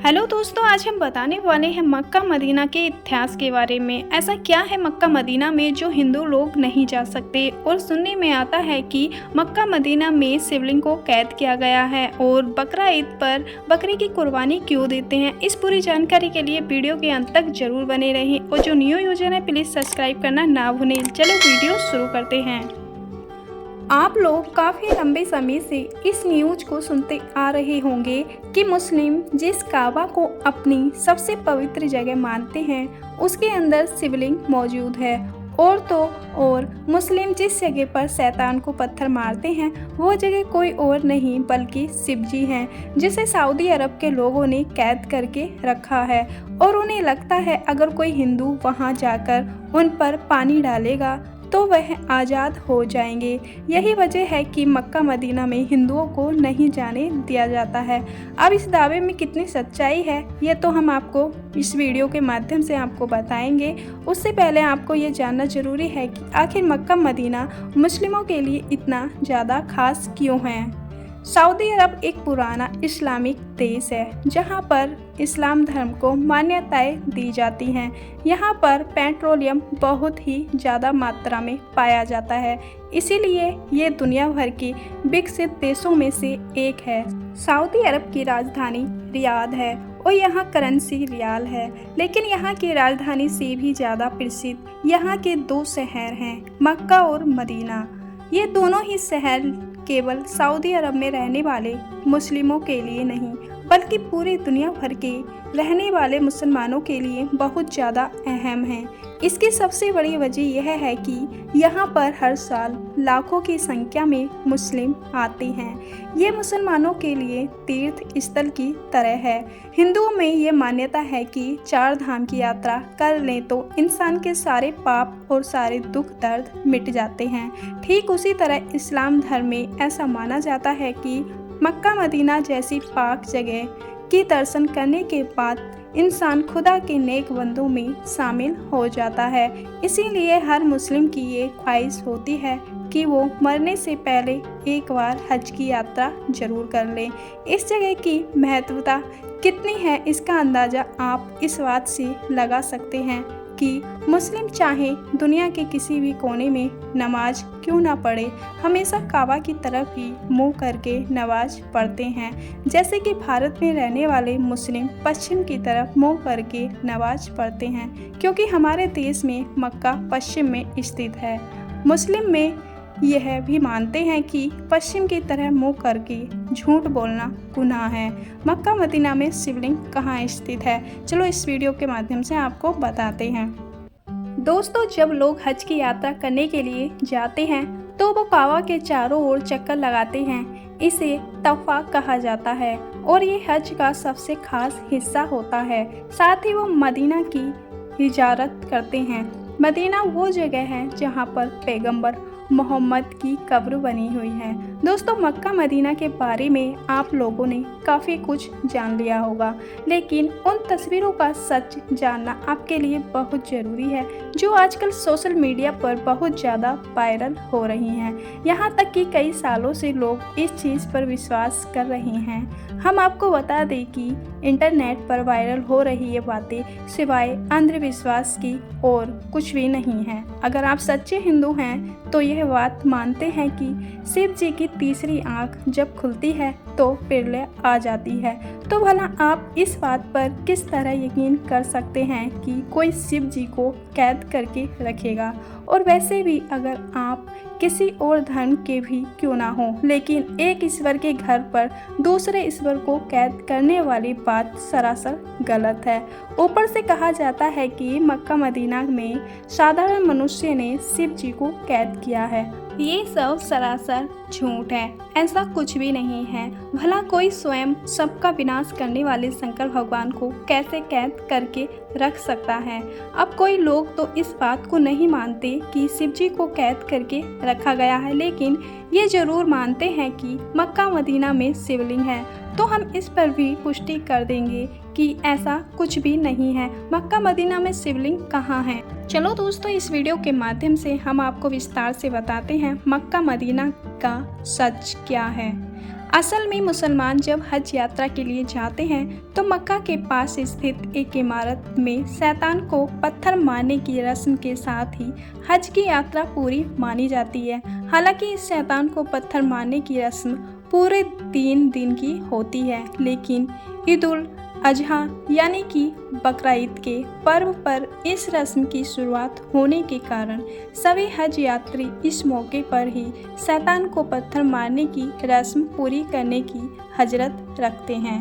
Hello दोस्तों, आज हम बताने वाले हैं मक्का मदीना के इतिहास के बारे में। ऐसा क्या है मक्का मदीना में जो हिंदू लोग नहीं जा सकते। और सुनने में आता है कि मक्का मदीना में शिवलिंग को कैद किया गया है और बकरा ईद पर बकरे की कुर्बानी क्यों देते हैं। इस पूरी जानकारी के लिए वीडियो के अंत तक जरूर बने रहें और जो न्यू यूजर है प्लीज़ सब्सक्राइब करना ना भूलें। चलो वीडियो शुरू करते हैं। आप लोग काफ़ी लंबे समय से इस न्यूज को सुनते आ रहे होंगे कि मुस्लिम जिस काबा को अपनी सबसे पवित्र जगह मानते हैं उसके अंदर शिवलिंग मौजूद है। और तो और मुस्लिम जिस जगह पर शैतान को पत्थर मारते हैं वो जगह कोई और नहीं बल्कि शिव जी हैं, जिसे सऊदी अरब के लोगों ने कैद करके रखा है। और उन्हें लगता है अगर कोई हिंदू वहां जाकर उन पर पानी डालेगा तो वह आज़ाद हो जाएंगे। यही वजह है कि मक्का मदीना में हिंदुओं को नहीं जाने दिया जाता है। अब इस दावे में कितनी सच्चाई है ये तो हम आपको इस वीडियो के माध्यम से आपको बताएंगे। उससे पहले आपको ये जानना ज़रूरी है कि आखिर मक्का मदीना मुस्लिमों के लिए इतना ज़्यादा खास क्यों है। सऊदी अरब एक पुराना इस्लामिक देश है जहां पर इस्लाम धर्म को मान्यताएं दी जाती हैं। यहां पर पेट्रोलियम बहुत ही ज़्यादा मात्रा में पाया जाता है, इसीलिए ये दुनिया भर के विकसित देशों में से एक है। सऊदी अरब की राजधानी रियाद है और यहाँ करेंसी रियाल है, लेकिन यहाँ की राजधानी से भी ज़्यादा प्रसिद्ध यहाँ के दो शहर हैं, मक्का और मदीना। ये दोनों ही शहर केवल सऊदी अरब में रहने वाले मुस्लिमों के लिए नहीं बल्कि पूरी दुनिया भर के रहने वाले मुसलमानों के लिए बहुत ज़्यादा अहम है। इसकी सबसे बड़ी वजह यह है कि यहाँ पर हर साल लाखों की संख्या में मुस्लिम आते हैं। ये मुसलमानों के लिए तीर्थ स्थल की तरह है। हिंदुओं में ये मान्यता है कि 4 धाम की यात्रा कर लें तो इंसान के सारे पाप और सारे दुख दर्द मिट जाते हैं। ठीक उसी तरह इस्लाम धर्म में ऐसा माना जाता है कि मक्का मदीना जैसी पाक जगह की दर्शन करने के बाद इंसान खुदा के नेक बंदों में शामिल हो जाता है। इसीलिए हर मुस्लिम की ये ख्वाहिश होती है कि वो मरने से पहले एक बार हज की यात्रा जरूर कर लें। इस जगह की महत्वता कितनी है इसका अंदाज़ा आप इस बात से लगा सकते हैं कि मुस्लिम चाहे दुनिया के किसी भी कोने में नमाज क्यों ना पढ़े, हमेशा काबा की तरफ ही मुंह करके नमाज पढ़ते हैं। जैसे कि भारत में रहने वाले मुस्लिम पश्चिम की तरफ मुंह करके नमाज पढ़ते हैं, क्योंकि हमारे देश में मक्का पश्चिम में स्थित है। मुस्लिम में यह भी मानते हैं कि पश्चिम की तरह मुंह करके झूठ बोलना गुनाह है। मक्का मदीना में शिवलिंग कहाँ स्थित है, चलो इस वीडियो के माध्यम से आपको बताते हैं। दोस्तों, जब लोग हज की यात्रा करने के लिए जाते हैं तो वो काबा के चारों ओर चक्कर लगाते हैं। इसे तवाफ कहा जाता है और ये हज का सबसे खास हिस्सा होता है। साथ ही वो मदीना की हिजारत करते हैं। मदीना वो जगह है जहाँ पर पैगंबर मोहम्मद की कब्र बनी हुई है। दोस्तों, मक्का मदीना के बारे में आप लोगों ने काफ़ी कुछ जान लिया होगा, लेकिन उन तस्वीरों का सच जानना आपके लिए बहुत ज़रूरी है जो आजकल सोशल मीडिया पर बहुत ज़्यादा वायरल हो रही हैं। यहाँ तक कि कई सालों से लोग इस चीज़ पर विश्वास कर रहे हैं। हम आपको बता दें कि इंटरनेट पर वायरल हो रही ये बातें सिवाय अंधविश्वास की और कुछ भी नहीं है। अगर आप सच्चे हिंदू हैं तो यह बात मानते हैं कि शिव जी की तीसरी आंख जब खुलती है तो प्रलय आ जाती है। तो भला आप इस बात पर किस तरह यकीन कर सकते हैं कि कोई शिव जी को कैद करके रखेगा। और वैसे भी अगर आप किसी और धर्म के भी क्यों ना हो, लेकिन एक ईश्वर के घर पर दूसरे ईश्वर को कैद करने वाली बात सरासर गलत है। ऊपर से कहा जाता है कि मक्का मदीना में साधारण मनुष्य ने शिव जी को कैद किया है। ये सब सरासर झूठ है, ऐसा कुछ भी नहीं है। भला कोई स्वयं सबका विनाश करने वाले शंकर भगवान को कैसे कैद करके रख सकता है। अब कोई लोग तो इस बात को नहीं मानते कि शिव जी को कैद करके रखा गया है, लेकिन ये जरूर मानते हैं कि मक्का मदीना में शिवलिंग है। तो हम इस पर भी पुष्टि कर देंगे कि ऐसा कुछ भी नहीं है। मक्का मदीना में शिवलिंग कहाँ है। चलो दोस्तों, इस वीडियो के माध्यम से हम आपको विस्तार से बताते हैं मक्का मदीना का सच क्या है। असल में मुसलमान जब हज यात्रा के लिए जाते हैं तो मक्का के पास स्थित एक इमारत में शैतान को पत्थर मारने की रस्म के साथ ही हज की यात्रा पूरी मानी जाती है। हालांकि इस शैतान को पत्थर मारने की रस्म पूरे 3 दिन की होती है, लेकिन ईद उल अजहा यानी कि बकरा ईद के पर्व पर इस रस्म की शुरुआत होने के कारण सभी हज यात्री इस मौके पर ही शैतान को पत्थर मारने की रस्म पूरी करने की हजरत रखते हैं।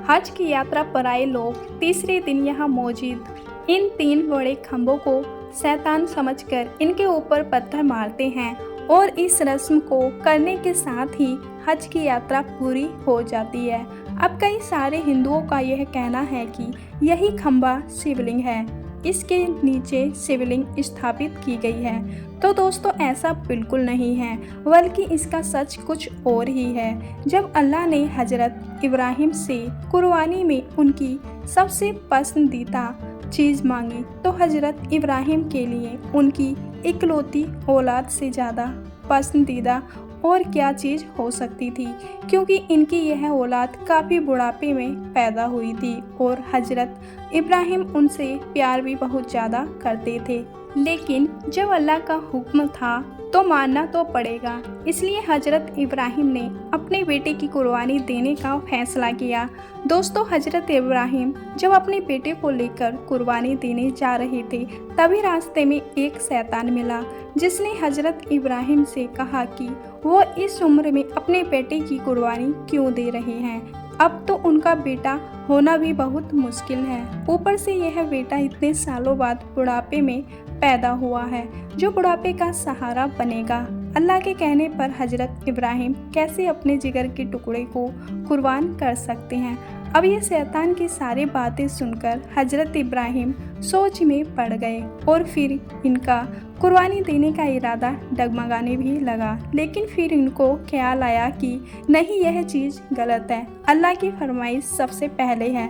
हज की यात्रा पर आए लोग तीसरे दिन यहाँ मौजूद इन 3 बड़े खम्भों को शैतान समझकर इनके ऊपर पत्थर मारते हैं और इस रस्म को करने के साथ ही हज की यात्रा पूरी हो जाती है। अब कई सारे हिंदुओं का यह कहना है कि यही खंभा शिवलिंग है, इसके नीचे शिवलिंग स्थापित की गई है। तो दोस्तों ऐसा बिल्कुल नहीं है, बल्कि इसका सच कुछ और ही है। जब अल्लाह ने हजरत इब्राहिम से कुर्बानी में उनकी सबसे पसंदीदा चीज़ मांगी तो हजरत इब्राहिम के लिए उनकी इकलौती औलाद से ज़्यादा पसंदीदा और क्या चीज़ हो सकती थी, क्योंकि इनकी यह औलाद काफ़ी बुढ़ापे में पैदा हुई थी और हजरत इब्राहिम उनसे प्यार भी बहुत ज़्यादा करते थे। लेकिन जब अल्लाह का हुक्म था तो मानना तो पड़ेगा, इसलिए हजरत इब्राहिम ने अपने बेटे की कुर्बानी देने का फैसला किया। दोस्तों हजरत इब्राहिम जब अपने बेटे को लेकर कुर्बानी देने जा रहे थे तभी रास्ते में एक शैतान मिला, जिसने हजरत इब्राहिम से कहा कि वो इस उम्र में अपने बेटे की कुर्बानी क्यों दे रहे हैं, अब तो उनका बेटा होना भी बहुत मुश्किल है, ऊपर से यह बेटा इतने सालों बाद बुढ़ापे में पैदा हुआ है जो बुढ़ापे का सहारा बनेगा। अल्लाह के कहने पर हजरत इब्राहिम कैसे अपने जिगर के टुकड़े को कुर्बान कर सकते हैं। अब ये शैतान की सारी बातें सुनकर हजरत इब्राहिम सोच में पड़ गए और फिर इनका कुर्बानी देने का इरादा डगमगाने भी लगा। लेकिन फिर इनको ख्याल आया कि नहीं, यह चीज़ गलत है, अल्लाह की फरमाइश सबसे पहले है।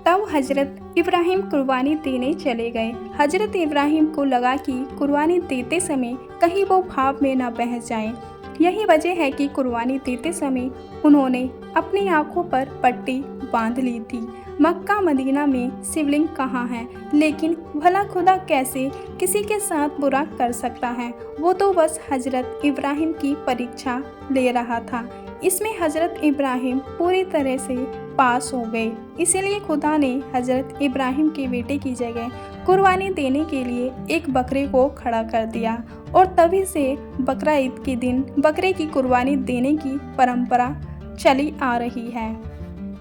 तब हजरत इब्राहिम कुर्बानी देने चले गए। हजरत इब्राहिम को लगा कि कुर्बानी देते समय कहीं वो भाव में न बह जाएं। यही वजह है कि कुर्बानी देते समय उन्होंने अपनी आंखों पर पट्टी बांध ली थी। मक्का मदीना में शिवलिंग कहाँ है, लेकिन भला खुदा कैसे किसी के साथ बुरा कर सकता है। वो तो बस हजरत इब्राहिम की परीक्षा ले रहा था। इसमें हजरत इब्राहिम पूरी तरह से पास हो गए, इसीलिए खुदा ने हजरत इब्राहिम के बेटे की जगह कुर्बानी देने के लिए एक बकरे को खड़ा कर दिया और तभी से बकरा ईद के दिन बकरे की कुर्बानी देने की परंपरा चली आ रही है।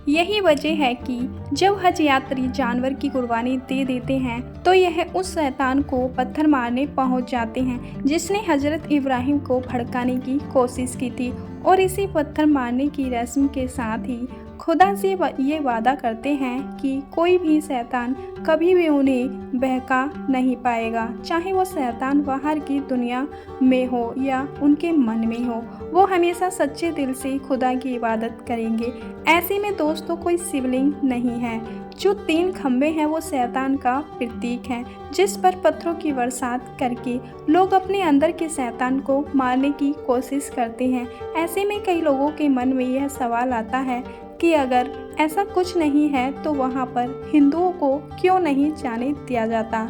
यही वजह है कि जब हज यात्री जानवर की कुर्बानी दे देते हैं तो यह उस शैतान को पत्थर मारने पहुंच जाते हैं जिसने हजरत इब्राहिम को भड़काने की कोशिश की थी, और इसी पत्थर मारने की रस्म के साथ ही खुदा से ये वादा करते हैं कि कोई भी शैतान कभी भी उन्हें बहका नहीं पाएगा, चाहे वो शैतान बाहर की दुनिया में हो या उनके मन में हो, वो हमेशा सच्चे दिल से खुदा की इबादत करेंगे। ऐसे में दोस्तों कोई शिवलिंग नहीं है, जो 3 खंबे हैं वो शैतान का प्रतीक है, जिस पर पत्थरों की बरसात करके लोग अपने अंदर के शैतान को मारने की कोशिश करते हैं। ऐसे में कई लोगों के मन में यह सवाल आता है कि अगर ऐसा कुछ नहीं है तो वहाँ पर हिंदुओं को क्यों नहीं जाने दिया जाता।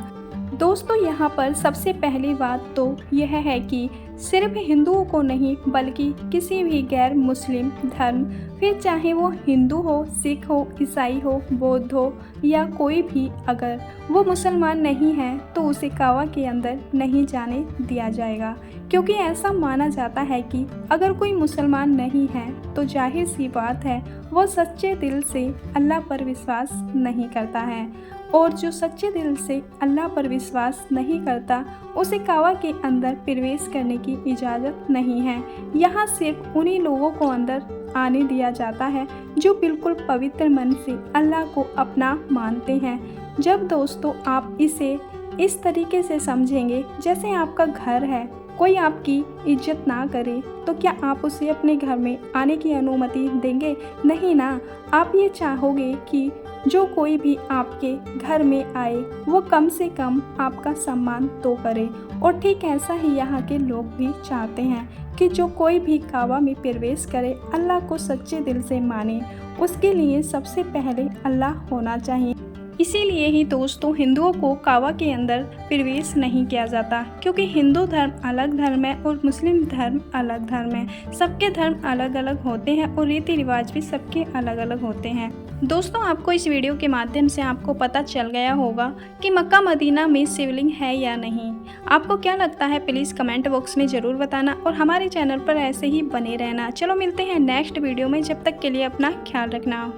दोस्तों यहाँ पर सबसे पहली बात तो यह है कि सिर्फ हिंदुओं को नहीं बल्कि किसी भी गैर मुस्लिम धर्म, फिर चाहे वो हिंदू हो, सिख हो, ईसाई हो, बौद्ध हो या कोई भी, अगर वो मुसलमान नहीं है तो उसे काबा के अंदर नहीं जाने दिया जाएगा, क्योंकि ऐसा माना जाता है कि अगर कोई मुसलमान नहीं है तो जाहिर सी बात है वो सच्चे दिल से अल्लाह पर विश्वास नहीं करता है, और जो सच्चे दिल से अल्लाह पर विश्वास नहीं करता उसे काबा के अंदर प्रवेश करने की इजाज़त नहीं है। यहाँ सिर्फ उन्हीं लोगों को अंदर आने दिया जाता है जो बिल्कुल पवित्र मन से अल्लाह को अपना मानते हैं। जब दोस्तों आप इसे इस तरीके से समझेंगे जैसे आपका घर है कोई आपकी इज्जत ना करे तो क्या आप उसे अपने घर में आने की अनुमति देंगे? नहीं ना। आप ये चाहोगे कि जो कोई भी आपके घर में आए वो कम से कम आपका सम्मान तो करे। और ठीक ऐसा ही यहाँ के लोग भी चाहते हैं कि जो कोई भी काबा में प्रवेश करे अल्लाह को सच्चे दिल से माने। उसके लिए सबसे पहले अल्लाह होना चाहिए। इसीलिए ही दोस्तों हिंदुओं को काबा के अंदर प्रवेश नहीं किया जाता, क्योंकि हिंदू धर्म अलग धर्म है और मुस्लिम धर्म अलग धर्म है। सबके धर्म अलग अलग होते हैं और रीति रिवाज भी सबके अलग अलग होते हैं। दोस्तों आपको इस वीडियो के माध्यम से आपको पता चल गया होगा कि मक्का मदीना में शिवलिंग है या नहीं। आपको क्या लगता है प्लीज़ कमेंट बॉक्स में ज़रूर बताना और हमारे चैनल पर ऐसे ही बने रहना। चलो मिलते हैं नेक्स्ट वीडियो में, जब तक के लिए अपना ख्याल रखना।